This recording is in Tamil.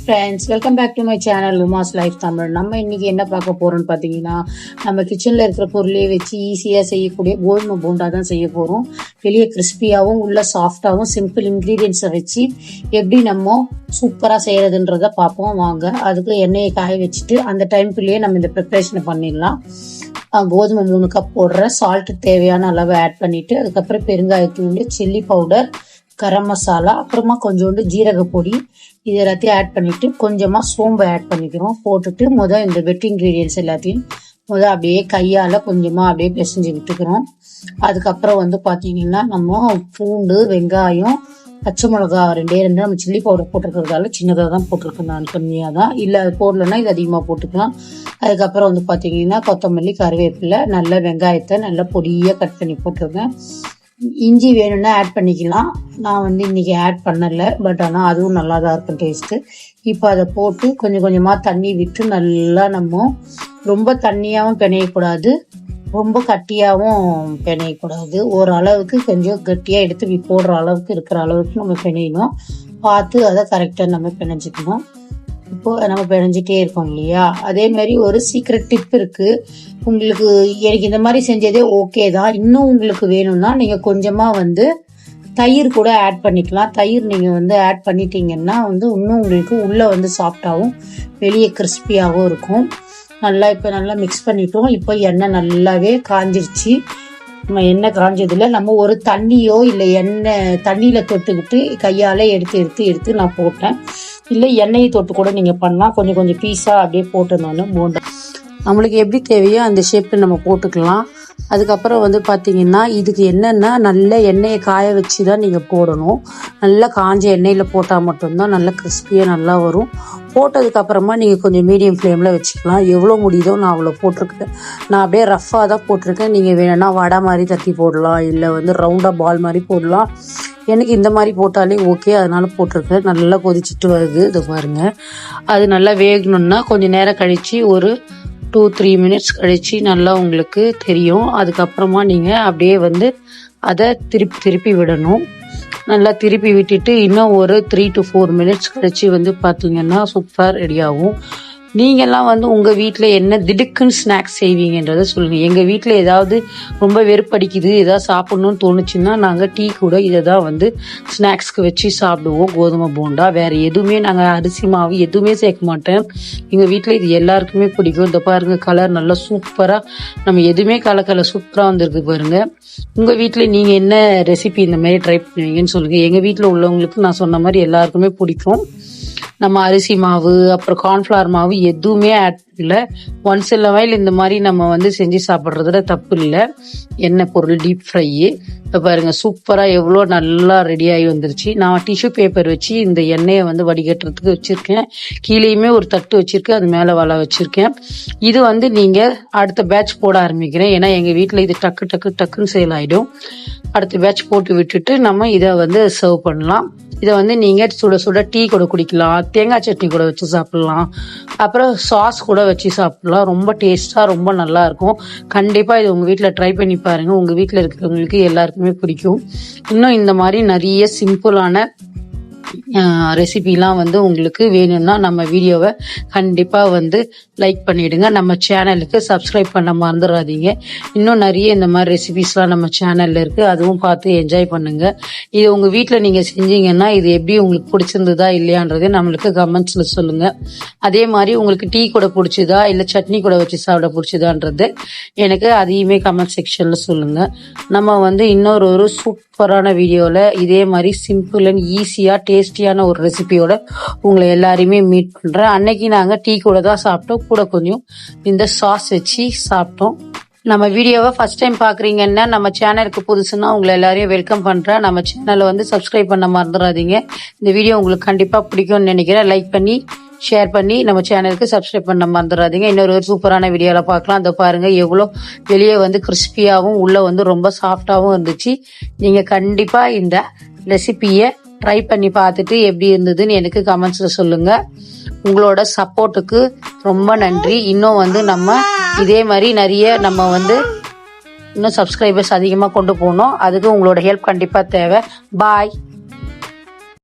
Friends, welcome back to my channel Uma's life Tamil. நம்ம இன்னைக்கு என்ன பார்க்க போறோம்னு பார்த்தீங்கன்னா, நம்ம கிச்சன்ல இருக்கிற பொருளே வச்சு ஈஸியாக செய்யக்கூடிய கோதுமை போண்டா தான் செய்ய போறோம். வெளியே கிறிஸ்பியாகவும் உள்ள சாஃப்டாகவும் சிம்பிள் இன்க்ரீடியன்ஸை வச்சு எப்படி நம்ம சூப்பராக செய்யறதுன்றத பார்ப்போம் வாங்க. அதுக்கு எண்ணெயை காய வச்சுட்டு அந்த டைம்குள்ளேயே நம்ம இந்த ப்ரிப்ரேஷனை பண்ணிடலாம். கோதுமை 3 கப் போடுறேன். சால்ட்டு தேவையான அளவு ஆட் பண்ணிட்டு அதுக்கப்புறம் பெருங்காயத்தூள், சில்லி பவுடர், கரம் மசாலா, அப்புறமா கொஞ்சோண்டு ஜீரக பொடி, இது எல்லாத்தையும் ஆட் பண்ணிட்டு கொஞ்சமா சோம்பு ஆட் பண்ணிக்கிறோம். போட்டுட்டு இந்த வெட் இன்கிரீடியன்ஸ் எல்லாத்தையும் அப்படியே கையால கொஞ்சமா அப்படியே பிசைஞ்சு விட்டுக்கிறோம். அதுக்கப்புறம் பாத்தீங்கன்னா நம்ம பூண்டு, வெங்காயம், பச்சை மிளகா 2 நம்ம சில்லி பவுடர் போட்டிருக்கிறதால சின்னதாக தான் போட்டிருக்கேன், நான் கம்மியாக தான். இல்லை அது போடலன்னா இது அதிகமாக போட்டுக்கலாம். அதுக்கப்புறம் பாத்தீங்கன்னா கொத்தமல்லி, கருவேப்பிலை, நல்ல வெங்காயத்தை நல்லா பொடியாக கட் பண்ணி போட்டிருக்கேன். இஞ்சி வேணும்னா ஆட் பண்ணிக்கலாம். நான் இன்னைக்கு ஆட் பண்ணல, பட் ஆனால் அதுவும் நல்லா தான் இருக்கும் டேஸ்ட்டு. இப்போ அதை போட்டு கொஞ்சம் கொஞ்சமாக தண்ணி விட்டு நல்லா நம்ம ரொம்ப தண்ணியாகவும் பிணையக்கூடாது, ரொம்ப கட்டியாகவும் பிணையக்கூடாது. ஓரளவுக்கு கொஞ்சம் கட்டியாக எடுத்து போடுற அளவுக்கு இருக்கிற அளவுக்கு நம்ம பிணையணும். பார்த்து அதை கரெக்டாக நம்ம பிணைஞ்சிக்கணும். இப்போ நம்ம பிணைஞ்சிட்டே இருக்கோம் இல்லையா. அதே மாதிரி ஒரு சீக்ரெட் டிப் இருக்கு. உங்களுக்கு எனக்கு இந்த மாதிரி செஞ்சதே ஓகே தான். இன்னும் உங்களுக்கு வேணும்னா நீங்க கொஞ்சமா தயிர் கூட ஆட் பண்ணிக்கலாம். தயிர் நீங்க ஆட் பண்ணிட்டீங்கன்னா இன்னும் உங்களுக்கு உள்ள சாஃப்டாகவும் வெளியே கிறிஸ்பியாகவும் இருக்கும். இப்போ நல்லா மிக்ஸ் பண்ணிட்டோம். இப்போ எண்ணெய் நல்லாவே காஞ்சிருச்சு. நம்ம எண்ணெய் காஞ்சதுல நம்ம ஒரு தண்ணியோ இல்லை எண்ணெய் தண்ணியில தொட்டுக்கிட்டு கையால எடுத்து நான் போட்டேன். இல்லை எண்ணெயை தொட்டு கூட நீங்க பண்ணலாம். கொஞ்சம் கொஞ்சம் பீஸா அப்படியே போட்டு நான் போண்டா நம்மளுக்கு எப்படி தேவையோ அந்த ஷேப்ல நம்ம போட்டுக்கலாம். அதுக்கப்புறம் பாத்தீங்கன்னா இதுக்கு என்னன்னா நல்ல எண்ணெயை காய வச்சு தான் நீங்க போடணும். நல்லா காஞ்ச எண்ணெயில போட்டா மட்டும்தான் நல்லா கிறிஸ்பியா நல்லா வரும். போட்டதுக்கு அப்புறமா நீங்க கொஞ்சம் மீடியம் ஃப்ளேம்ல வச்சுக்கலாம். எவ்வளவு முடியுதோ நான் அவ்வளோ போட்டிருக்கேன். நான் அப்படியே ரஃபா தான் போட்டிருக்கேன். நீங்க வேணும்னா வடை மாதிரி தட்டி போடலாம், இல்லை ரவுண்டா பால் மாதிரி போடலாம். எனக்கு இந்த மாதிரி போட்டாலே ஓகே, அதனால போட்டிருக்கேன். நல்லா கொதிச்சுட்டு வருது, இது பாருங்க. அது நல்லா வேகணும்னா கொஞ்சம் நேரம் கழிச்சு ஒரு 2-3 மினிட்ஸ் கழிச்சு நல்லா உங்களுக்கு தெரியும். அதுக்கப்புறமா நீங்க அப்படியே அதை திருப்பி விடணும். நல்லா திருப்பி விட்டுட்டு இன்னும் ஒரு 3 to 4 மினிட்ஸ் கழிச்சு பாத்தீங்கன்னா சூப்பர் ரெடி ஆகும். நீங்கெல்லாம் உங்க வீட்டுல என்ன திடுக்குன்னு ஸ்நாக்ஸ் செய்வீங்கன்றத சொல்லுங்க. எங்க வீட்டுல ஏதாவது ரொம்ப வெறுப்படிக்குது, ஏதாவது சாப்பிடணும்னு தோணுச்சுன்னா நாங்க டீ கூட இதை தான் ஸ்நாக்ஸ்க்கு வச்சு சாப்பிடுவோம். கோதுமை போண்டா வேற எதுவுமே நாங்க அரிசி மாவு எதுவுமே சேர்க்க மாட்டேன். எங்க வீட்டுல இது எல்லாருக்குமே பிடிக்கும். இந்த பாருங்க, கலர் நல்லா சூப்பரா, நம்ம எதுவுமே கலர் சூப்பரா வந்திருக்கு பாருங்க. உங்க வீட்டுல நீங்க என்ன ரெசிபி இந்த மாதிரி ட்ரை பண்ணுவீங்கன்னு சொல்லுங்க. எங்க வீட்டுல உள்ளவங்களுக்கு நான் சொன்ன மாதிரி எல்லாருக்குமே பிடிக்கும். நம்ம அரிசி மாவு அப்புறம் கார்ன்ஃபிளவர் மாவு எதுவுமே ஆட் இல்லை. ஒன்ஸ் இன் வைல் இந்த மாதிரி நம்ம செஞ்சு சாப்பிட்றதுல தப்பு இல்லை. எண்ணெய் பொருள் டீப் ஃப்ரை. இப்போ பாருங்க சூப்பரா எவ்வளோ நல்லா ரெடி ஆகி வந்துருச்சு. நான் டிஷ்யூ பேப்பர் வச்சு இந்த எண்ணெயை வடிகட்டுறதுக்கு வச்சிருக்கேன். கீழேயுமே ஒரு தட்டு வச்சிருக்கேன், அது மேல வலை வச்சிருக்கேன். இது நீங்க அடுத்த பேட்ச் போட ஆரம்பிக்கிறேன். ஏன்னா எங்க வீட்டுல இது டக்குன்னு சேல் ஆயிடும். அடுத்த பேட்ச் போட்டு விட்டுட்டு நம்ம இதை சர்வ் பண்ணலாம். இதை நீங்க சுட சுட டீ கூட குடிக்கலாம், தேங்காய் சட்னி கூட வச்சு சாப்பிடலாம், அப்புறம் சாஸ் கூட வச்சு சாப்பிடலாம். ரொம்ப டேஸ்டா ரொம்ப நல்லா இருக்கும். கண்டிப்பா இது உங்க வீட்டுல ட்ரை பண்ணி பாருங்க. உங்க வீட்டுல இருக்கிறவங்களுக்கு எல்லாருக்குமே பிடிக்கும். இன்னும் இந்த மாதிரி நிறைய சிம்பிளான ரெசிபிலாம் உங்களுக்கு வேணும்னா நம்ம வீடியோவை கண்டிப்பா லைக் பண்ணிடுங்க. நம்ம சேனலுக்கு சப்ஸ்கிரைப் பண்ண மறந்துடாதீங்க. இன்னும் நிறைய இந்த மாதிரி ரெசிபிஸ்லாம் நம்ம சேனல்ல இருக்கு, அதுவும் பார்த்து என்ஜாய் பண்ணுங்க. இது உங்க வீட்டுல நீங்க செஞ்சீங்கன்னா இது எப்படி உங்களுக்கு பிடிச்சிருந்ததா இல்லையான்றதே நம்மளுக்கு கமெண்ட்ஸ்ல சொல்லுங்க. அதே மாதிரி உங்களுக்கு டீ கூட பிடிச்சதா இல்ல சட்னி கூட வச்சு சாப்பிட பிடிச்சதான்றது எனக்கு அதையுமே கமெண்ட் செக்ஷன்ல சொல்லுங்க. நம்ம இன்னொரு சூப்பரான வீடியோல இதே மாதிரி சிம்பிள் அண்ட் ஈஸியா டேஸ்டியான ஒரு ரெசிபியோட உங்களை எல்லாரையுமே மீட் பண்றேன். அன்னைக்கு நாங்க டீ கூட தான் சாப்பிட்டோம், கூட கொஞ்சம் இந்த சாஸ் வச்சு சாப்பிட்டோம். நம்ம வீடியோவை ஃபர்ஸ்ட் டைம் பாக்குறீங்கன்னா நம்ம சேனலுக்கு புதுசுன்னா உங்களை எல்லாரையும் வெல்கம் பண்றேன். நம்ம சேனலை சப்ஸ்கிரைப் பண்ண மறந்துடாதீங்க. இந்த வீடியோ உங்களுக்கு கண்டிப்பா பிடிக்கும்னு நினைக்கிறேன். லைக் பண்ணி ஷேர் பண்ணி நம்ம சேனலுக்கு சப்ஸ்கிரைப் பண்ண மறந்துடாதீங்க. இன்னொரு சூப்பரான வீடியோல பார்க்கலாம். அதை பாருங்க எவ்வளோ வெளியே கிறிஸ்பியாவும் உள்ள ரொம்ப சாஃப்டாவும் இருந்துச்சு. நீங்க கண்டிப்பா இந்த ரெசிபியை ட்ரை பண்ணி பார்த்துட்டு எப்படி இருந்ததுன்னு எனக்கு கமெண்ட்ஸ்ல சொல்லுங்க. உங்களோட சப்போர்ட்டுக்கு ரொம்ப நன்றி. இன்னும் நம்ம இதே மாதிரி நிறைய நம்ம இன்னும் சப்ஸ்கிரைபர்ஸ் அதிகமாக கொண்டு போகணும். அதுக்கு உங்களோட ஹெல்ப் கண்டிப்பா தேவை. பாய்.